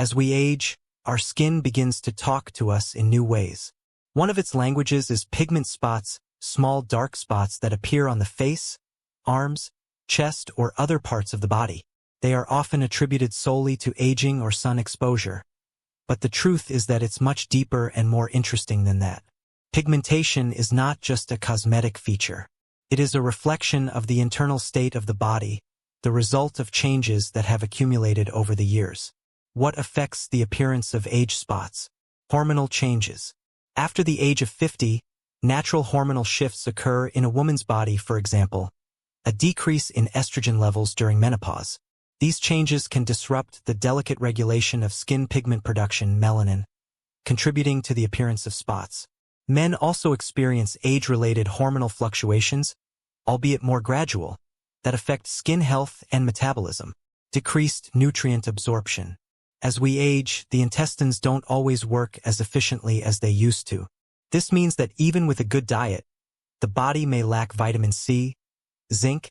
As we age, our skin begins to talk to us in new ways. One of its languages is pigment spots, small dark spots that appear on the face, arms, chest, or other parts of the body. They are often attributed solely to aging or sun exposure. But the truth is that it's much deeper and more interesting than that. Pigmentation is not just a cosmetic feature. It is a reflection of the internal state of the body, the result of changes that have accumulated over the years. What affects the appearance of age spots? Hormonal changes. After the age of 50, natural hormonal shifts occur in a woman's body, for example, a decrease in estrogen levels during menopause. These changes can disrupt the delicate regulation of skin pigment production, melanin, contributing to the appearance of spots. Men also experience age-related hormonal fluctuations, albeit more gradual, that affect skin health and metabolism. Decreased nutrient absorption. As we age, the intestines don't always work as efficiently as they used to. This means that even with a good diet, the body may lack vitamin C, zinc,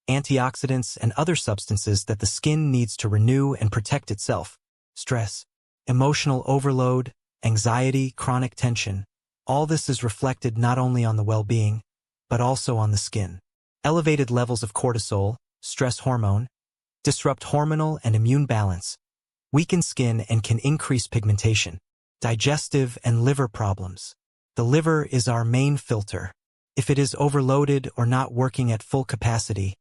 antioxidants, and other substances that the skin needs to renew and protect itself. Stress, emotional overload, anxiety, chronic tension. All this is reflected not only on the well-being, but also on the skin. Elevated levels of cortisol, stress hormone, disrupt hormonal and immune balance, weaken skin, and can increase pigmentation. Digestive and liver problems. The liver is our main filter. If it is overloaded or not working at full capacity,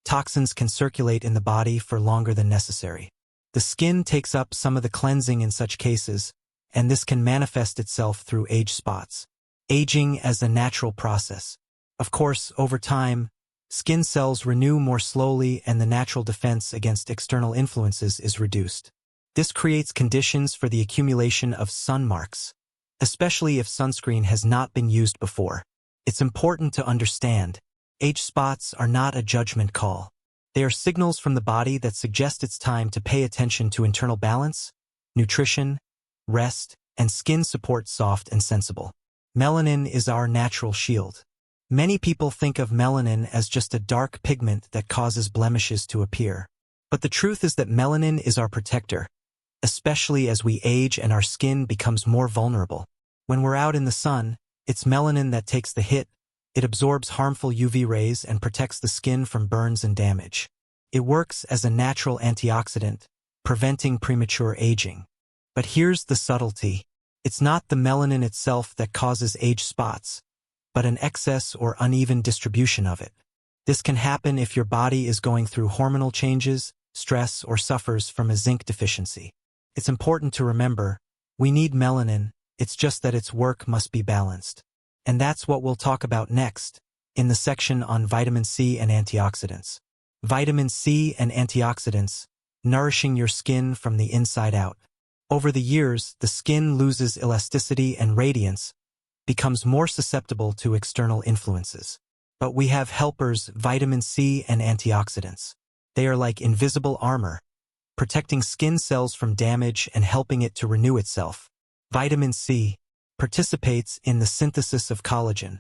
toxins can circulate in the body for longer than necessary. The skin takes up some of the cleansing in such cases, and this can manifest itself through age spots. Aging as a natural process. Of course, over time, skin cells renew more slowly and the natural defense against external influences is reduced. This creates conditions for the accumulation of sun marks, especially if sunscreen has not been used before. It's important to understand, age spots are not a judgment call. They are signals from the body that suggest it's time to pay attention to internal balance, nutrition, rest, and skin support soft and sensible. Melanin is our natural shield. Many people think of melanin as just a dark pigment that causes blemishes to appear. But the truth is that melanin is our protector, especially as we age and our skin becomes more vulnerable. When we're out in the sun, it's melanin that takes the hit. It absorbs harmful UV rays and protects the skin from burns and damage. It works as a natural antioxidant, preventing premature aging. But here's the subtlety. It's not the melanin itself that causes age spots, but an excess or uneven distribution of it. This can happen if your body is going through hormonal changes, stress, or suffers from a zinc deficiency. It's important to remember, we need melanin, it's just that its work must be balanced. And that's what we'll talk about next, in the section on vitamin C and antioxidants. Vitamin C and antioxidants, nourishing your skin from the inside out. Over the years, the skin loses elasticity and radiance, becomes more susceptible to external influences. But we have helpers, vitamin C and antioxidants. They are like invisible armor, protecting skin cells from damage and helping it to renew itself. Vitamin C participates in the synthesis of collagen,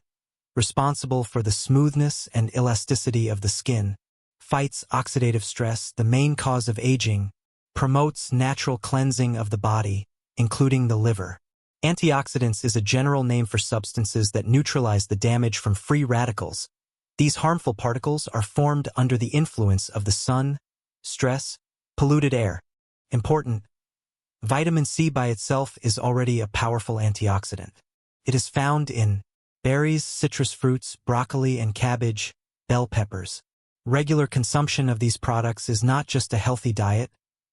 responsible for the smoothness and elasticity of the skin, fights oxidative stress, the main cause of aging, promotes natural cleansing of the body, including the liver. Antioxidants is a general name for substances that neutralize the damage from free radicals. These harmful particles are formed under the influence of the sun, stress, polluted air. Important. Vitamin C by itself is already a powerful antioxidant. It is found in berries, citrus fruits, broccoli and cabbage, bell peppers. Regular consumption of these products is not just a healthy diet,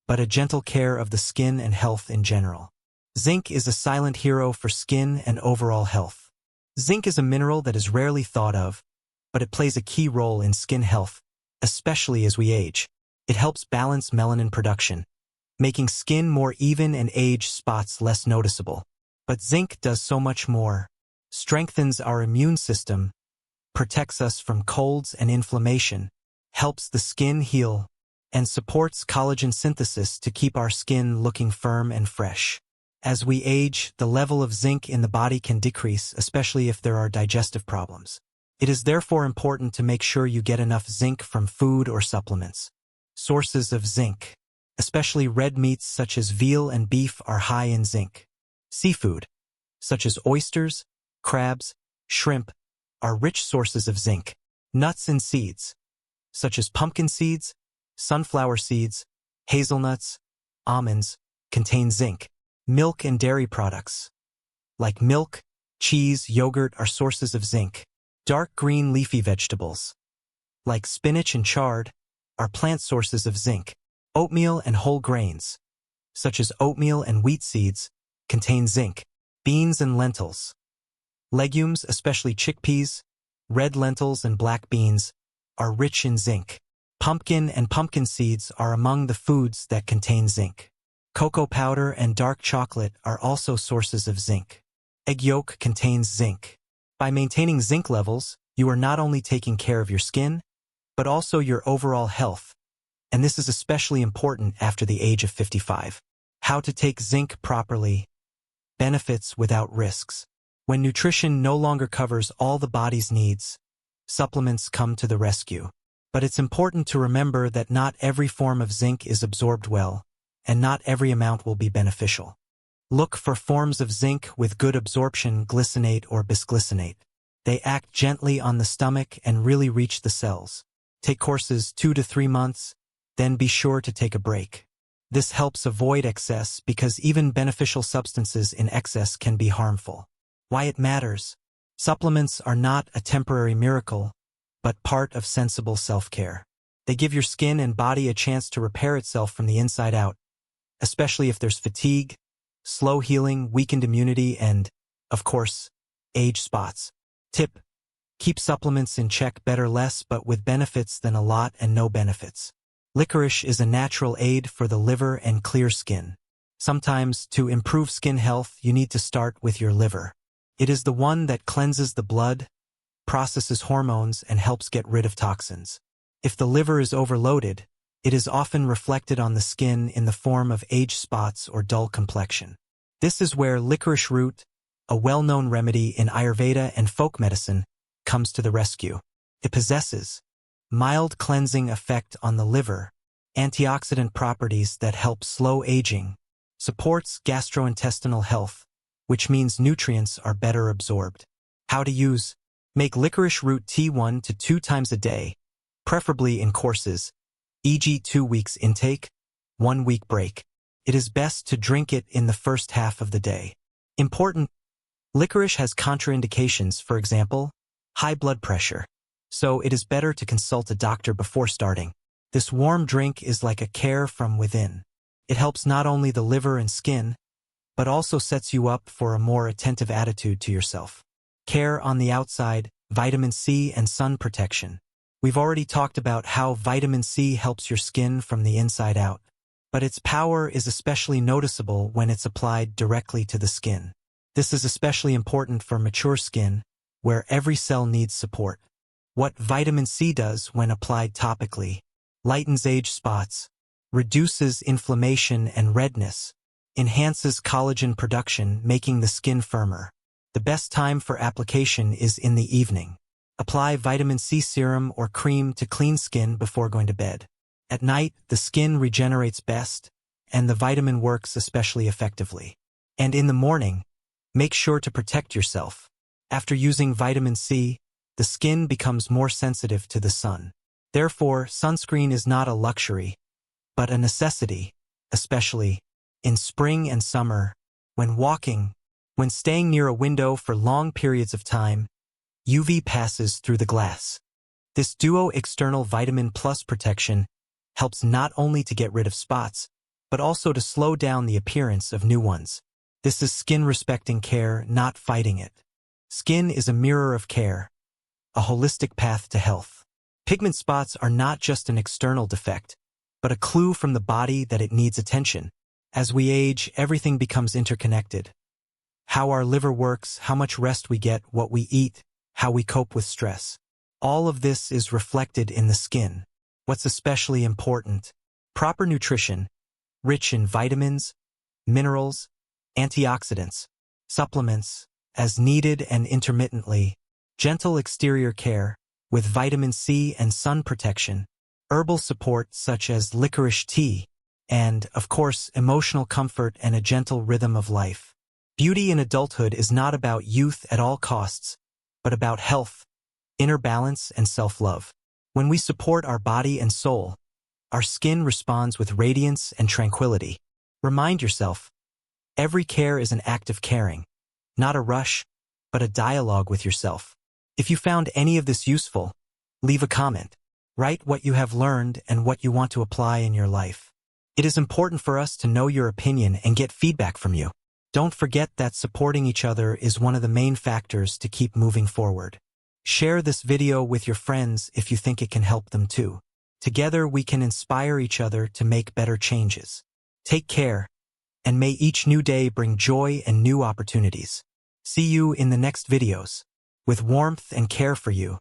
but a gentle care of the skin and health in general. Zinc is a silent hero for skin and overall health. Zinc is a mineral that is rarely thought of, but it plays a key role in skin health, especially as we age. It helps balance melanin production, making skin more even and age spots less noticeable. But zinc does so much more. Strengthens our immune system, protects us from colds and inflammation, helps the skin heal, and supports collagen synthesis to keep our skin looking firm and fresh. As we age, the level of zinc in the body can decrease, especially if there are digestive problems. It is therefore important to make sure you get enough zinc from food or supplements. Sources of zinc. especially red meats such as veal and beef are high in zinc. Seafood, such as oysters, crabs, shrimp, are rich sources of zinc. Nuts and seeds, such as pumpkin seeds, sunflower seeds, hazelnuts, almonds, contain zinc. Milk and dairy products, like milk, cheese, yogurt, are sources of zinc. Dark green leafy vegetables, like spinach and chard, are plant sources of zinc. Oatmeal and whole grains, such as oatmeal and wheat seeds, contain zinc. Beans and lentils, legumes, especially chickpeas, red lentils and black beans, are rich in zinc. Pumpkin and pumpkin seeds are among the foods that contain zinc. Cocoa powder and dark chocolate are also sources of zinc. Egg yolk contains zinc. By maintaining zinc levels, you are not only taking care of your skin, but also your overall health, and this is especially important after the age of 55. How to take zinc properly. Benefits without risks. When nutrition no longer covers all the body's needs, supplements come to the rescue. But it's important to remember that not every form of zinc is absorbed well, and not every amount will be beneficial. Look for forms of zinc with good absorption, glycinate or bisglycinate. They act gently on the stomach and really reach the cells. Take courses 2 to 3 months, then be sure to take a break. This helps avoid excess because even beneficial substances in excess can be harmful. Why it matters. Supplements are not a temporary miracle, but part of sensible self-care. They give your skin and body a chance to repair itself from the inside out, especially if there's fatigue, slow healing, weakened immunity, and, of course, age spots. Tip: keep supplements in check. Better less but with benefits than a lot and no benefits. Licorice is a natural aid for the liver and clear skin. Sometimes, to improve skin health, you need to start with your liver. It is the one that cleanses the blood, processes hormones, and helps get rid of toxins. If the liver is overloaded, it is often reflected on the skin in the form of age spots or dull complexion. This is where licorice root, a well-known remedy in Ayurveda and folk medicine, comes to the rescue. It possesses mild cleansing effect on the liver, antioxidant properties that help slow aging, supports gastrointestinal health, which means nutrients are better absorbed. How to use: make licorice root tea 1 to 2 times a day, preferably in courses, e.g. 2 weeks intake, 1 week break. It is best to drink it in the first half of the day. Important: licorice has contraindications, for example, high blood pressure, so it is better to consult a doctor before starting. This warm drink is like a care from within. It helps not only the liver and skin, but also sets you up for a more attentive attitude to yourself. Care on the outside, vitamin C and sun protection. We've already talked about how vitamin C helps your skin from the inside out, but its power is especially noticeable when it's applied directly to the skin. This is especially important for mature skin, where every cell needs support. What vitamin C does when applied topically: lightens age spots, reduces inflammation and redness, enhances collagen production, making the skin firmer. The best time for application is in the evening. Apply vitamin C serum or cream to clean skin before going to bed. At night, the skin regenerates best, and the vitamin works especially effectively. And in the morning, make sure to protect yourself. After using vitamin C, the skin becomes more sensitive to the sun. Therefore, sunscreen is not a luxury, but a necessity, especially in spring and summer, when walking, when staying near a window for long periods of time. UV passes through the glass. This duo external vitamin plus protection helps not only to get rid of spots, but also to slow down the appearance of new ones. This is skin-respecting care, not fighting it. Skin is a mirror of care, a holistic path to health. Pigment spots are not just an external defect, but a clue from the body that it needs attention. As we age, everything becomes interconnected. How our liver works, how much rest we get, what we eat, how we cope with stress. All of this is reflected in the skin. What's especially important? Proper nutrition, rich in vitamins, minerals, antioxidants, supplements, as needed and intermittently, gentle exterior care, with vitamin C and sun protection, herbal support such as licorice tea, and, of course, emotional comfort and a gentle rhythm of life. Beauty in adulthood is not about youth at all costs, but about health, inner balance, and self-love. When we support our body and soul, our skin responds with radiance and tranquility. Remind yourself, every care is an act of caring, not a rush, but a dialogue with yourself. If you found any of this useful, leave a comment. Write what you have learned and what you want to apply in your life. It is important for us to know your opinion and get feedback from you. Don't forget that supporting each other is one of the main factors to keep moving forward. Share this video with your friends if you think it can help them too. Together we can inspire each other to make better changes. Take care, and may each new day bring joy and new opportunities. See you in the next videos. With warmth and care for you,